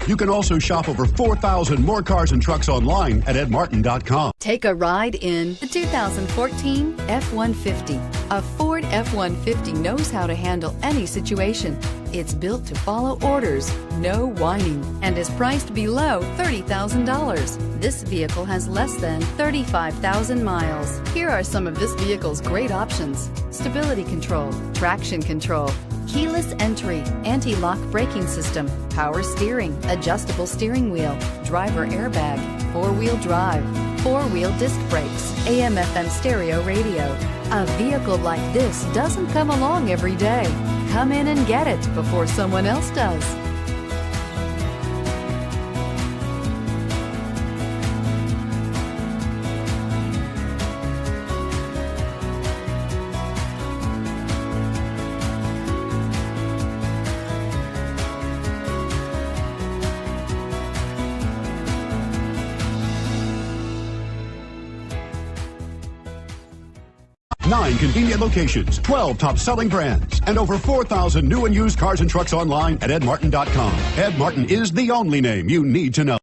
You can also shop over 4,000 more cars and trucks online at edmartin.com. Take a ride in the 2014 F-150. A Ford F-150 knows how to handle any situation. It's built to follow orders, no whining, and is priced below $30,000. This vehicle has less than 35,000 miles. Here are some of this vehicle's great options: stability control, traction control, keyless entry, anti-lock braking system, power steering, adjustable steering wheel, driver airbag, four-wheel drive, four-wheel disc brakes, AM/FM stereo radio. A vehicle like this doesn't come along every day. Come in and get it before someone else does. Nine convenient locations, 12 top-selling brands, and over 4,000 new and used cars and trucks online at edmartin.com. Ed Martin is the only name you need to know.